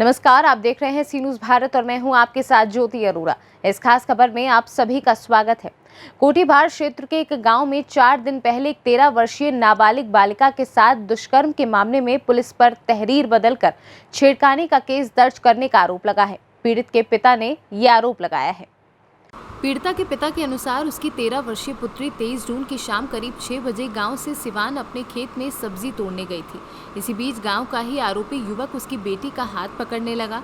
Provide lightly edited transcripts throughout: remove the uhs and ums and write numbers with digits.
नमस्कार, आप देख रहे हैं सी न्यूज़ भारत और मैं हूं आपके साथ ज्योति अरोड़ा। इस खास खबर में आप सभी का स्वागत है। कोटीभार क्षेत्र के एक गांव में 4 दिन पहले एक 13 वर्षीय नाबालिग बालिका के साथ दुष्कर्म के मामले में पुलिस पर तहरीर बदलकर छेड़खानी का केस दर्ज करने का आरोप लगा है। पीड़ित के पिता ने ये आरोप लगाया है। पीड़िता के पिता के अनुसार उसकी 13 वर्षीय पुत्री 23 जून की शाम करीब 6 बजे गांव से सिवान अपने खेत में सब्जी तोड़ने गई थी। इसी बीच गांव का ही आरोपी युवक उसकी बेटी का हाथ पकड़ने लगा।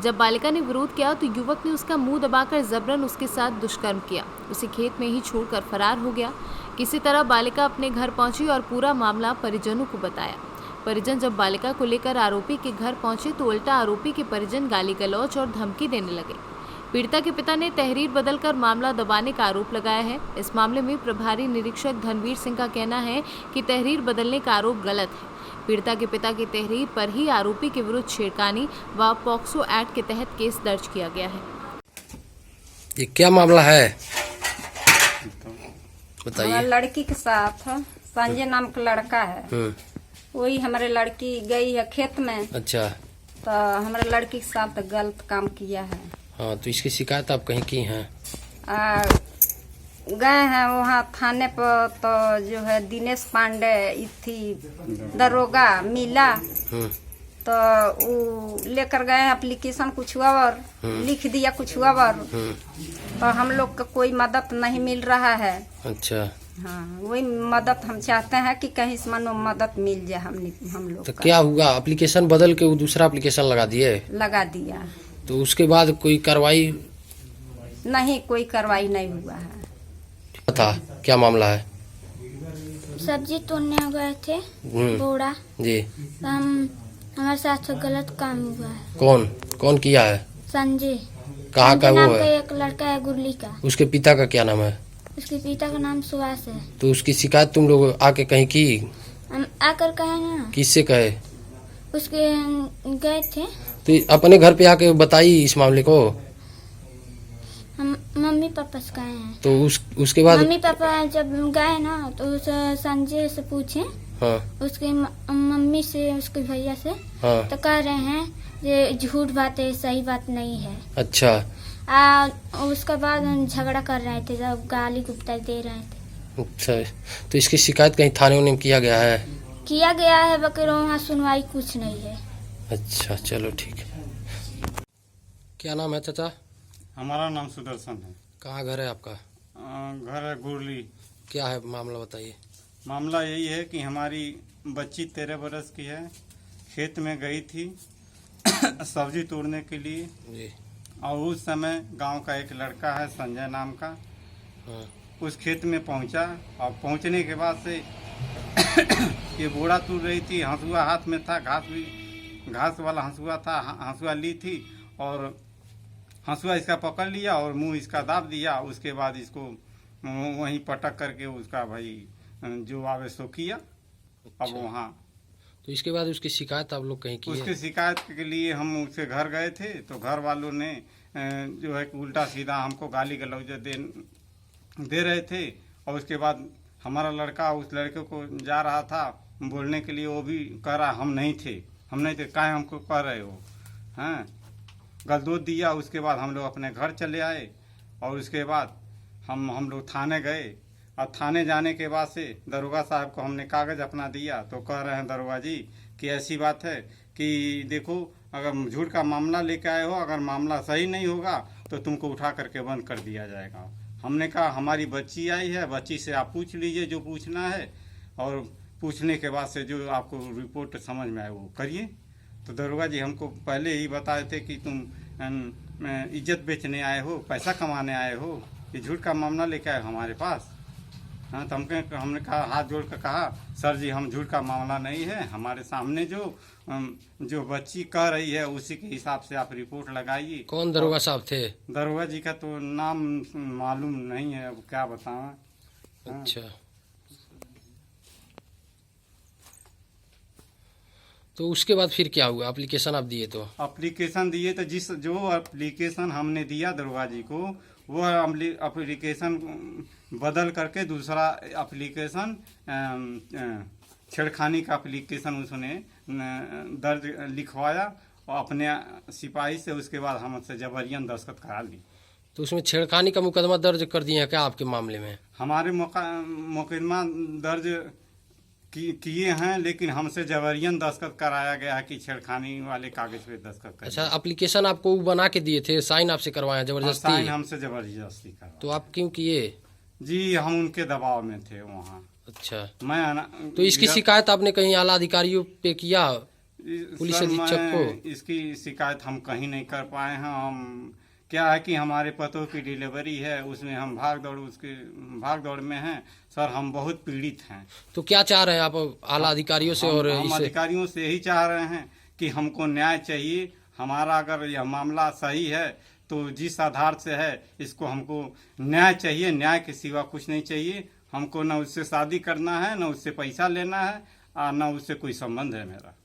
जब बालिका ने विरोध किया तो युवक ने उसका मुंह दबाकर जबरन उसके साथ दुष्कर्म किया। उसे खेत में ही छोड़कर फरार हो गया। किसी तरह बालिका अपने घर पहुंची और पूरा मामला परिजनों को बताया। परिजन जब बालिका को लेकर आरोपी के घर पहुंचे तो उल्टा आरोपी के परिजन गाली गलौज और धमकी देने लगे। पीड़िता के पिता ने तहरीर बदलकर मामला दबाने का आरोप लगाया है। इस मामले में प्रभारी निरीक्षक धनवीर सिंह का कहना है कि तहरीर बदलने का आरोप गलत है। पीड़िता के पिता की तहरीर पर ही आरोपी के विरुद्ध छेड़खानी व पॉक्सो एक्ट के तहत केस दर्ज किया गया है। ये क्या मामला है बताइए। लड़की के साथ संजय नाम का लड़का है। वही हमारे लड़की गई है खेत में। अच्छा, तो हमारे लड़की के साथ गलत काम किया है। हाँ, तो इसकी शिकायत आप कहीं की हैं? गए हैं वहाँ थाने पर। तो जो है दिनेश पांडे थी दरोगा मिला। तो वो लेकर गए एप्लीकेशन कुछ और लिख दिया कुछ और। तो हम लोग का कोई मदद नहीं मिल रहा है। अच्छा, हाँ, वही मदद हम चाहते हैं कि कहीं से मनो मदद मिल जाए हम लोग। तो क्या हुआ? एप्लीकेशन बदल के वो दूसरा एप्लीकेशन लगा दिया। तो उसके बाद कोई कार्रवाई नहीं, कोई कार्रवाई नहीं हुआ है। था क्या मामला है? सब्जी तोड़ने गए थे बोड़ा जी। तो हमारे साथ गलत काम हुआ है। कौन किया है? संजय। कहाँ का वो है? एक लड़का है गुरली का। उसके पिता का क्या नाम है? उसके पिता का नाम सुभाष है। तो उसकी शिकायत तुम लोग आके कहीं की? हम आकर कहे ना। किससे कहे? उसके गए थे। तो अपने घर पे आके बताई इस मामले को? हम मम्मी पापा से कहे हैं। तो उसके बाद मम्मी पापा जब गए ना तो उस संजय से पूछे। हाँ, उसके मम्मी से उसके भैया से। हाँ, तो कह रहे हैं ये झूठ बात है, सही बात नहीं है। अच्छा। उसके बाद झगड़ा कर रहे थे, जब गाली गुप्ता दे रहे थे। अच्छा, तो इसकी शिकायत कहीं थाने में किया गया है? किया गया है, बकर वहाँ सुनवाई कुछ नहीं है। अच्छा, चलो ठीक है। क्या नाम है चाचा? हमारा नाम सुदर्शन है। कहाँ घर है आपका? घर है गुरली। क्या है मामला बताइए। मामला यही है कि हमारी बच्ची 13 बरस की है, खेत में गई थी सब्जी तोड़ने के लिए जी। और उस समय गांव का एक लड़का है संजय नाम का। हाँ। उस खेत में पहुंचा और पहुंचने के बाद से ये बोड़ा तोड़ रही थी। हंसुआ हाथ में था, घास वाला हंसुआ था। हंसुआ ली थी और हंसुआ इसका पकड़ लिया और मुंह इसका दाब दिया। उसके बाद इसको वहीं पटक करके उसका भाई जो आवे सो किया। अच्छा। अब वहाँ तो इसके बाद उसकी शिकायत आप लोग कहीं की उसकी है? शिकायत के लिए हम उसके घर गए थे तो घर वालों ने जो है उल्टा सीधा हमको गाली गलौज दे रहे थे। और उसके बाद हमारा लड़का उस लड़के को जा रहा था बोलने के लिए, वो भी कह रहा हम नहीं थे काहे हमको कह रहे हो, हैं, गलदोज दिया। उसके बाद हम लोग अपने घर चले आए और उसके बाद हम लोग थाने गए। और थाने जाने के बाद से दरोगा साहब को हमने कागज़ अपना दिया तो कह रहे हैं दरोगा जी कि ऐसी बात है कि देखो, अगर झूठ का मामला लेके आए हो, अगर मामला सही नहीं होगा तो तुमको उठा करके बंद कर दिया जाएगा। हमने कहा हमारी बच्ची आई है, बच्ची से आप पूछ लीजिए जो पूछना है और पूछने के बाद से जो आपको रिपोर्ट समझ में आए वो करिए। तो दरोगा जी हमको पहले ही बताए थे कि तुम इज्जत बेचने आए हो, पैसा कमाने आए हो, ये झूठ का मामला लेके आए हमारे पास। हाँ, तो हमने कहा, हाथ जोड़ कर कहा, सर जी हम झूठ का मामला नहीं है, हमारे सामने जो बच्ची कह रही है उसी के हिसाब से आप रिपोर्ट लगाइए। कौन दरोगा साहब थे? दरोगा जी का तो नाम मालूम नहीं है, अब क्या बताएं। अच्छा, तो उसके बाद फिर क्या हुआ? एप्लीकेशन आप दिए? तो एप्लीकेशन दिए तो जो एप्लीकेशन हमने दिया दरोगा जी को, वो एप्लीकेशन बदल करके दूसरा एप्लीकेशन छेड़खानी का एप्लीकेशन उसने दर्ज लिखवाया और अपने सिपाही से उसके बाद हमसे जबरियन दस्तखत करा ली। तो उसमें छेड़खानी का मुकदमा दर्ज कर दिए हैं क्या आपके मामले में? हमारे मुकदमा दर्ज किए हैं, लेकिन हमसे जबरियन दस्तखत कराया गया है कि छेड़खानी वाले कागज पे दस्तखत करें। अच्छा, एप्लीकेशन आपको बना के दिए थे, साइन आपसे करवाए जबरदस्ती? साइन हमसे जबरदस्ती करवाया। तो आप क्यों किए? जी हम उनके दबाव में थे वहाँ। अच्छा, मैं तो इसकी शिकायत आपने कहीं आला अधिकारियों पे किया, पुलिस अधीक्षक को? इसकी शिकायत हम कहीं नहीं कर पाए हैं। हम क्या है कि हमारे पतों की डिलीवरी है, उसमें हम भाग दौड़ में हैं सर, हम बहुत पीड़ित हैं। तो क्या चाह रहे हैं आप आला अधिकारियों से? और हम अधिकारियों से यही चाह रहे हैं कि हमको न्याय चाहिए। हमारा अगर यह मामला सही है तो जिस आधार से है इसको हमको न्याय चाहिए, न्याय के सिवा कुछ नहीं चाहिए। हमको न उससे शादी करना है, न उससे पैसा लेना है, और न उससे कोई संबंध है मेरा।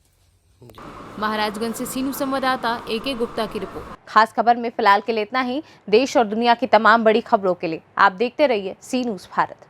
महाराजगंज से सीनू संवाददाता AK गुप्ता की रिपोर्ट। खास खबर में फिलहाल के लिए इतना ही। देश और दुनिया की तमाम बड़ी खबरों के लिए आप देखते रहिए सी न्यूज़ भारत।